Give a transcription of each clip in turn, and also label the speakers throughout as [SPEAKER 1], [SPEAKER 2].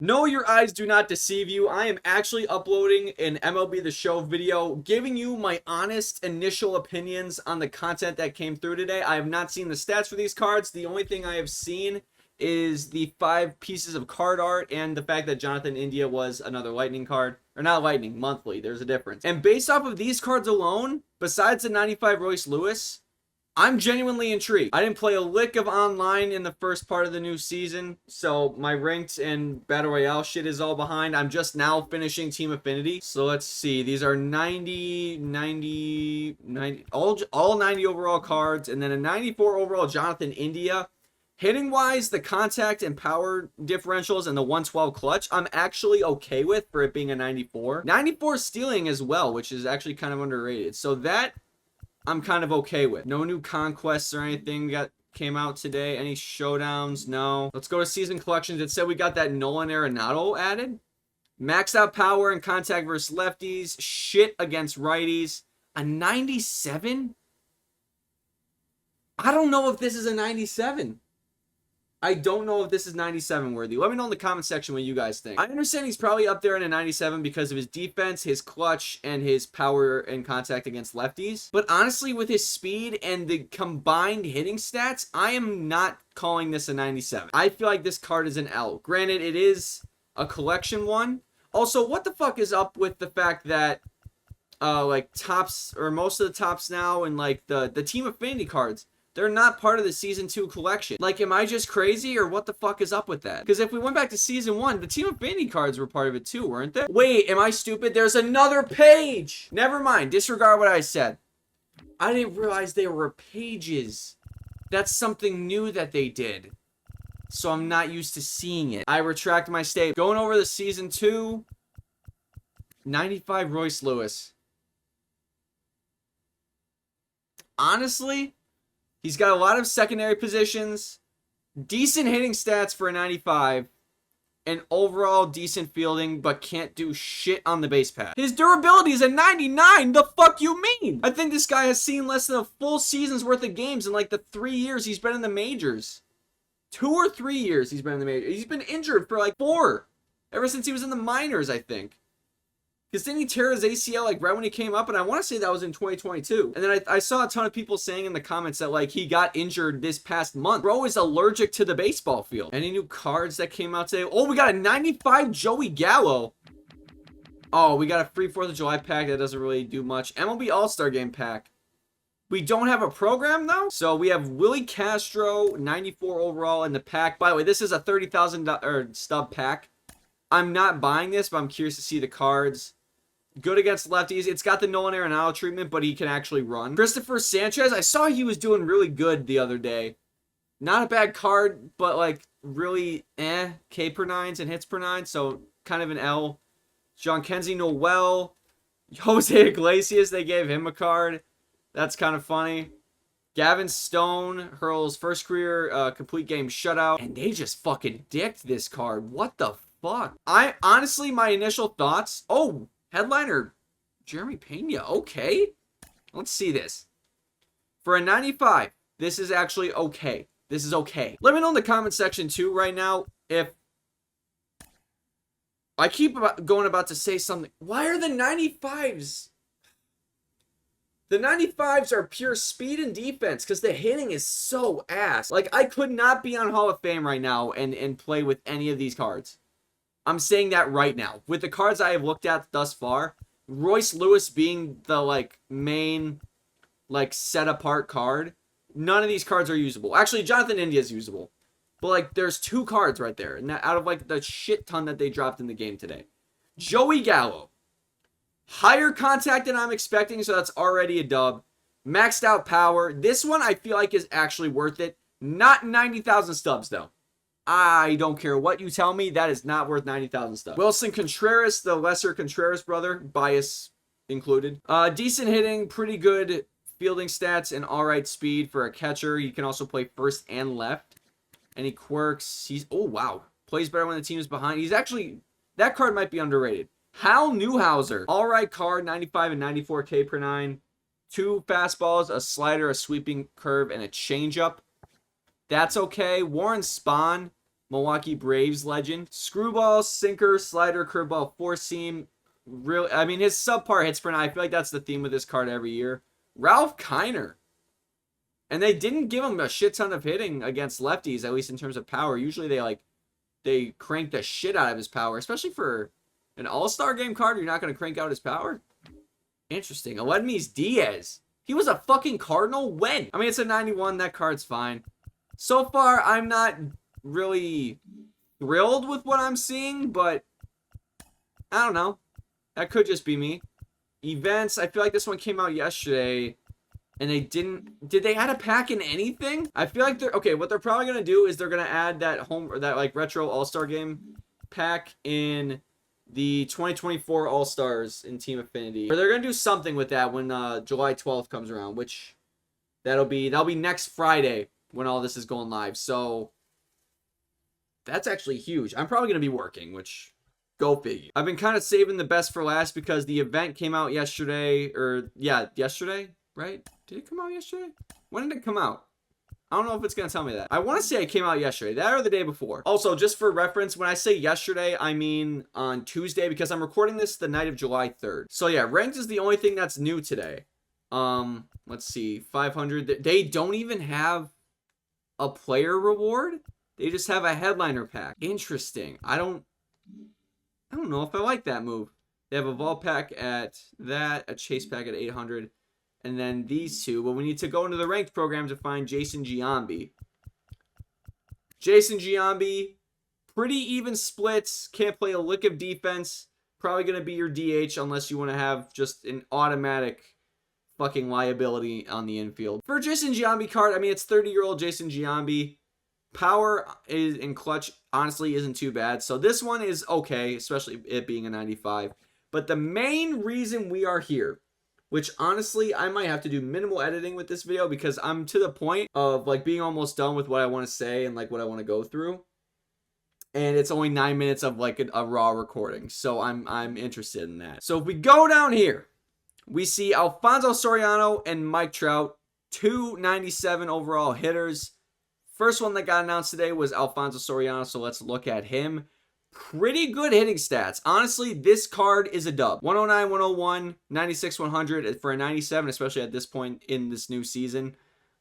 [SPEAKER 1] No, your eyes do not deceive you. I am actually uploading an MLB The Show video giving you my honest initial opinions on the content that came through today. I have not seen the stats for these cards. The only thing I have seen is the 5 pieces of card art and the fact that Jonathan India was another Lightning card. Or not Lightning, monthly. There's a difference. And based off of these cards alone, besides the 95 Royce Lewis, I'm genuinely intrigued. I didn't play a lick of online in the first part of the new season, so my ranked and Battle Royale shit is all behind. I'm just now finishing Team Affinity. So let's see. These are 90, all 90 overall cards, and then a 94 overall Jonathan India. Hitting wise, the contact and power differentials and the 112 clutch, I'm actually okay with for it being a 94. 94 stealing as well, which is actually kind of underrated. So that I'm kind of okay with. No new conquests or anything came out today. Any showdowns? No. Let's go to season collections. It said we got that Nolan Arenado added. Maxed out power and contact versus lefties. Shit against righties. A 97? I don't know if this is a 97. I don't know if this is 97 worthy. Let me know in the comment section what you guys think. I understand he's probably up there in a 97 because of his defense, his clutch, and his power and contact against lefties. But honestly, with his speed and the combined hitting stats, I am not calling this a 97. I feel like this card is an L. Granted, it is a collection one. Also, what the fuck is up with the fact that like tops, or most of the tops now, and like the Team Affinity cards, they're not part of the Season 2 collection. Like, am I just crazy, or what the fuck is up with that? Because if we went back to Season 1, the Team Affinity cards were part of it too, weren't they? Wait, am I stupid? There's another page! Never mind, disregard what I said. I didn't realize there were pages. That's something new that they did. So I'm not used to seeing it. I retract my statement. Going over the Season 2, 95 Royce Lewis. Honestly, he's got a lot of secondary positions, decent hitting stats for a 95, and overall decent fielding, but can't do shit on the base path. His durability is a 99. The fuck you mean? I think this guy has seen less than a full season's worth of games in like the 3 years he's been in the majors. 2 or 3 years he's been in the majors. He's been injured for like 4. Ever since he was in the minors, I think. Because didn't he tear his ACL like right when he came up? And I want to say that was in 2022. And then I saw a ton of people saying in the comments that like he got injured this past month. Bro is allergic to the baseball field. Any new cards that came out today? Oh, we got a 95 Joey Gallo. Oh, we got a free 4th of July pack that doesn't really do much. MLB All-Star Game pack. We don't have a program though. So we have Willie Castro, 94 overall in the pack. By the way, this is a $30,000 stub pack. I'm not buying this, but I'm curious to see the cards. Good against lefties. It's got the Nolan Arenado treatment, but he can actually run. Christopher Sanchez, I saw he was doing really good the other day. Not a bad card, but like really K per 9s and hits per 9, so kind of an L. John Kenzie Noel. Jose Iglesias, they gave him a card. That's kind of funny. Gavin Stone, Hurl's first career complete game shutout. And they just fucking dicked this card. What the fuck? Honestly, my initial thoughts... Oh, headliner Jeremy Pena. Okay. Let's see this. For a 95, this is actually okay. This is okay. Let me know in the comment section too right now if... I keep about to say something. Why are the 95s... The 95s are pure speed and defense because the hitting is so ass. Like, I could not be on Hall of Fame right now and play with any of these cards. I'm saying that right now. With the cards I have looked at thus far, Royce Lewis being the, like, main, like, set-apart card, none of these cards are usable. Actually, Jonathan India is usable. But, like, there's 2 cards right there. And that, out of, like, the shit ton that they dropped in the game today. Joey Gallo. Higher contact than I'm expecting, so that's already a dub. Maxed out power. This one I feel like is actually worth it. Not 90,000 stubs, though. I don't care what you tell me. That is not worth 90,000 stubs. Wilson Contreras, the lesser Contreras brother. Bias included. Decent hitting. Pretty good fielding stats and alright speed for a catcher. He can also play first and left. Any quirks? Oh, wow. Plays better when the team is behind. He's actually... That card might be underrated. Hal Newhouser. Alright card, 95 and 94 K per 9. 2 fastballs, a slider, a sweeping curve, and a changeup. That's okay. Warren Spahn. Milwaukee Braves legend. Screwball, sinker, slider, curveball, four seam. Real, I mean, his subpar hits per nine. I feel like that's the theme of this card every year. Ralph Kiner. And they didn't give him a shit ton of hitting against lefties, at least in terms of power. Usually they crank the shit out of his power, especially for an All-Star game card. You're not going to crank out his power. Interesting. Aledmys Diaz. He was a fucking Cardinal when? I mean, it's a 91. That card's fine. So far, I'm not really thrilled with what I'm seeing, but I don't know. That could just be me. Events. I feel like this one came out yesterday, and they didn't. Did they add a pack in anything? I feel like they're okay. What they're probably gonna do is they're gonna add that like retro All-Star game pack in the 2024 All-Stars in Team Affinity. Or they're going to do something with that when July 12th comes around, which that'll be next Friday when all this is going live. So that's actually huge. I'm probably going to be working, which go figure. I've been kind of saving the best for last because the event came out yesterday, or yeah, yesterday, right? Did it come out yesterday? When did it come out? I don't know if it's going to tell me that. I want to say it came out yesterday. That or the day before. Also, just for reference, when I say yesterday, I mean on Tuesday because I'm recording this the night of July 3rd. So yeah, ranked is the only thing that's new today. Let's see. 500. They don't even have a player reward. They just have a headliner pack. Interesting. I don't know if I like that move. They have a vault pack at that, a chase pack at 800. And then these two. But we need to go into the ranked program to find Jason Giambi. Jason Giambi, pretty even splits. Can't play a lick of defense. Probably going to be your DH unless you want to have just an automatic fucking liability on the infield. For Jason Giambi card, I mean, it's 30-year-old Jason Giambi. Power is in clutch, honestly, isn't too bad. So this one is okay, especially it being a 95. But the main reason we are here, which honestly, I might have to do minimal editing with this video because I'm to the point of like being almost done with what I want to say and like what I want to go through. And it's only 9 minutes of like a raw recording. So I'm interested in that. So if we go down here, we see Alfonso Soriano and Mike Trout, 297 overall hitters. First one that got announced today was Alfonso Soriano, so let's look at him. Pretty good hitting stats. Honestly, this card is a dub. 109, 101, 96, 100 for a 97, especially at this point in this new season.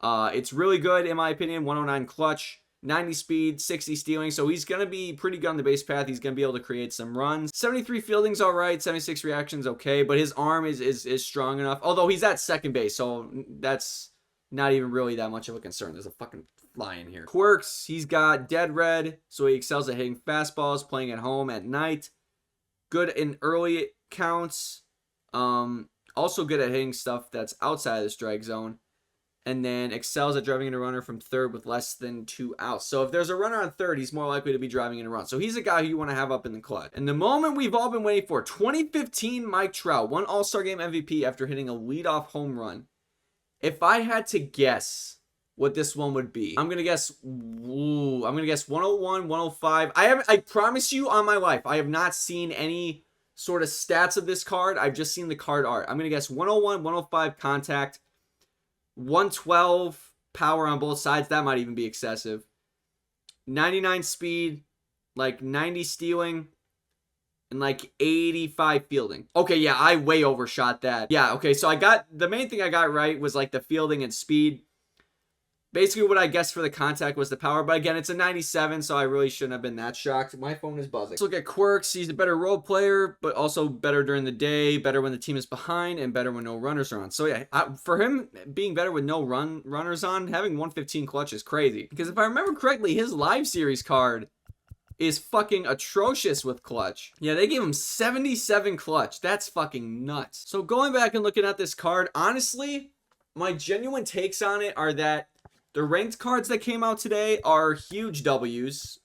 [SPEAKER 1] It's really good, in my opinion. 109 clutch, 90 speed, 60 stealing. So he's going to be pretty good on the base path. He's going to be able to create some runs. 73 fielding's all right. 76 reactions okay. But his arm is strong enough. Although he's at second base, so that's not even really that much of a concern. There's a fucking fly in here. Quirks, he's got dead red, so he excels at hitting fastballs, playing at home at night. Good in early counts. Also good at hitting stuff that's outside of the strike zone. And then excels at driving in a runner from third with less than 2 outs. So if there's a runner on third, he's more likely to be driving in a run. So he's a guy who you want to have up in the clutch. And the moment we've all been waiting for, 2015 Mike Trout, won All-Star Game MVP after hitting a leadoff home run. If I had to guess what this one would be, I'm gonna guess 101, 105. I promise you on my life, I have not seen any sort of stats of this card. I've just seen the card art. I'm gonna guess 101, 105 contact, 112 power on both sides. That might even be excessive. 99 speed, like 90 stealing, and like 85 fielding. Okay, yeah, I way overshot that. Yeah, okay, so the main thing I got right was like the fielding and speed. Basically, what I guessed for the contact was the power. But again, it's a 97, so I really shouldn't have been that shocked. My phone is buzzing. Let's look at quirks. He's a better role player, but also better during the day, better when the team is behind, and better when no runners are on. So yeah, for him being better with no runners on, having 115 clutch is crazy. Because if I remember correctly, his live series card is fucking atrocious with clutch. Yeah, they gave him 77 clutch. That's fucking nuts. So going back and looking at this card, honestly, my genuine takes on it are that the ranked cards that came out today are huge W's.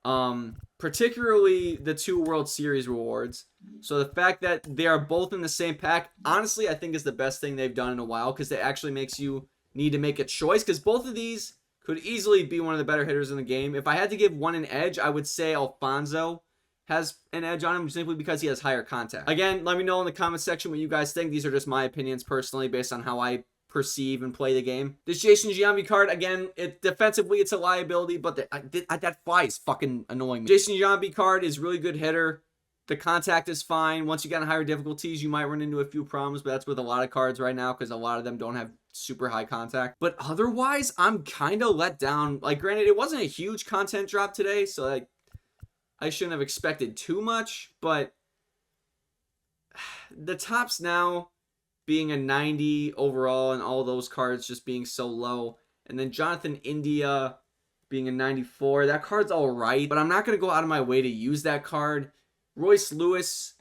[SPEAKER 1] Particularly the 2 World Series rewards. So the fact that they are both in the same pack, honestly, I think is the best thing they've done in a while, because it actually makes you need to make a choice, because both of these could easily be one of the better hitters in the game. If I had to give one an edge, I would say Alfonso has an edge on him simply because he has higher contact. Again, let me know in the comment section what you guys think. These are just my opinions personally based on how I perceive and play the game. This Jason Giambi card, again, defensively it's a liability, but that fly is fucking annoying me. Jason Giambi card is really good hitter. The contact is fine. Once you get on higher difficulties, you might run into a few problems, but that's with a lot of cards right now because a lot of them don't have super high contact. But otherwise, I'm kind of let down. Like, granted, it wasn't a huge content drop today, so like I shouldn't have expected too much, but the tops now being a 90 overall and all those cards just being so low, and then Jonathan India being a 94, that card's all right, but I'm not going to go out of my way to use that card. Royce Lewis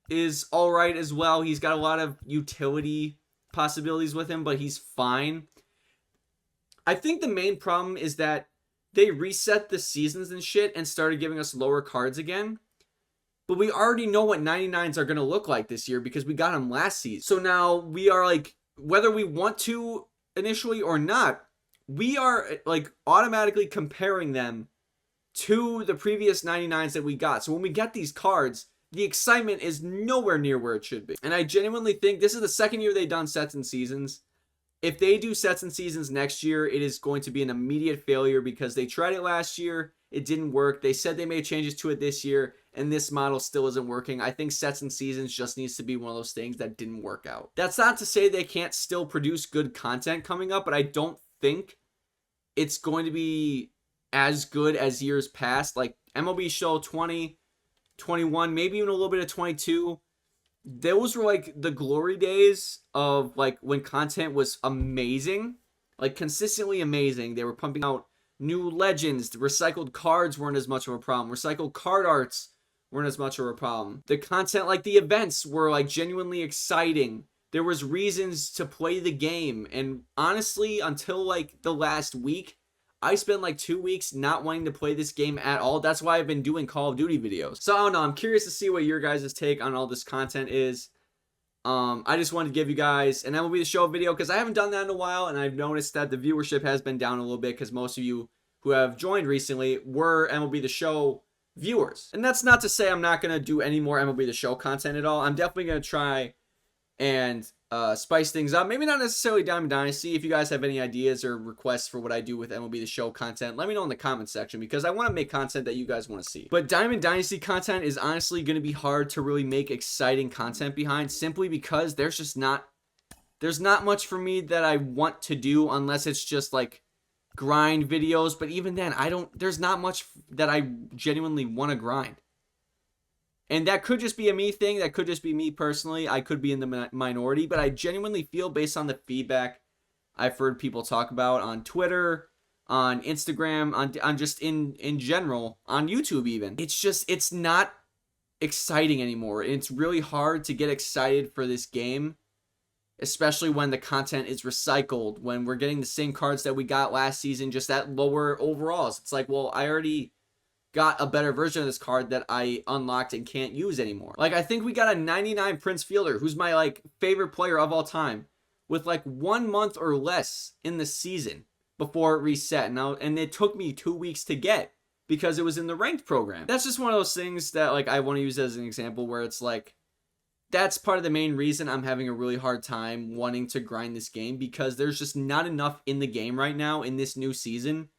[SPEAKER 1] is all right as well. He's got a lot of utility possibilities with him, but he's fine. I think the main problem is that they reset the seasons and shit and started giving us lower cards again. But we already know what 99s are going to look like this year because we got them last season. So now we are like, whether we want to initially or not, we are like automatically comparing them to the previous 99s that we got. So when we get these cards, the excitement is nowhere near where it should be. And I genuinely think this is the second year they've done sets and seasons. If they do sets and seasons next year, it is going to be an immediate failure because they tried it last year. It didn't work. They said they made changes to it this year, and this model still isn't working. I think sets and seasons just needs to be one of those things that didn't work out. That's not to say they can't still produce good content coming up, but I don't think it's going to be as good as years past. Like MLB Show 20, 21, maybe even a little bit of 22. Those were like the glory days of like when content was amazing, like consistently amazing. They were pumping out new legends. The recycled cards weren't as much of a problem. Recycled card arts weren't as much of a problem. The content, like the events, were like genuinely exciting. There was reasons to play the game. And honestly, until like the last week, I spent like 2 weeks not wanting to play this game at all. That's why I've been doing Call of Duty videos. So I don't know. I'm curious to see what your guys' take on all this content is. I just wanted to give you guys an MLB The Show video because I haven't done that in a while, and I've noticed that the viewership has been down a little bit because most of you who have joined recently were MLB The Show viewers. And that's not to say I'm not going to do any more MLB The Show content at all. I'm definitely going to try and spice things up. Maybe not necessarily Diamond Dynasty. If you guys have any ideas or requests for what I do with MLB The Show content, let me know in the comment section because I want to make content that you guys want to see. But Diamond Dynasty content is honestly going to be hard to really make exciting content behind simply because there's not much for me that I want to do unless it's just like grind videos. But even then, there's not much that I genuinely want to grind. And that could just be a me thing. That could just be me personally. I could be in the minority. But I genuinely feel, based on the feedback I've heard people talk about on Twitter, on Instagram, on just in general, on YouTube even, it's not exciting anymore. It's really hard to get excited for this game, especially when the content is recycled, when we're getting the same cards that we got last season, just at lower overalls. It's like, well, I already got a better version of this card that I unlocked and can't use anymore. Like, I think we got a 99 Prince Fielder, who's my like favorite player of all time, with like 1 month or less in the season before it reset. Now, and it took me 2 weeks to get because it was in the ranked program. That's just one of those things that like I want to use as an example where it's like, that's part of the main reason I'm having a really hard time wanting to grind this game, because there's just not enough in the game right now in this new season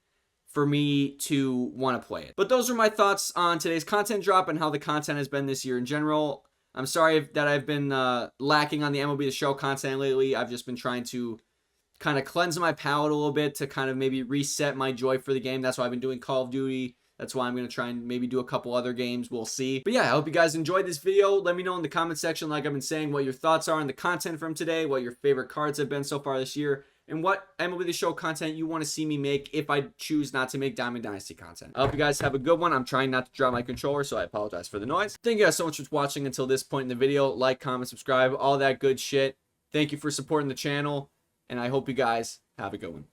[SPEAKER 1] for me to want to play it. But those are my thoughts on today's content drop and how the content has been this year in general. I'm sorry that I've been lacking on the MLB The Show content lately. I've just been trying to kind of cleanse my palate a little bit to kind of maybe reset my joy for the game. That's why I've been doing Call of Duty. That's why I'm going to try and maybe do a couple other games. We'll see. But yeah, I hope you guys enjoyed this video. Let me know in the comment section, like I've been saying, what your thoughts are on the content from today, what your favorite cards have been so far this year, and what MLB The Show content you want to see me make if I choose not to make Diamond Dynasty content. I hope you guys have a good one. I'm trying not to drop my controller, so I apologize for the noise. Thank you guys so much for watching until this point in the video. Like, comment, subscribe, all that good shit. Thank you for supporting the channel, and I hope you guys have a good one.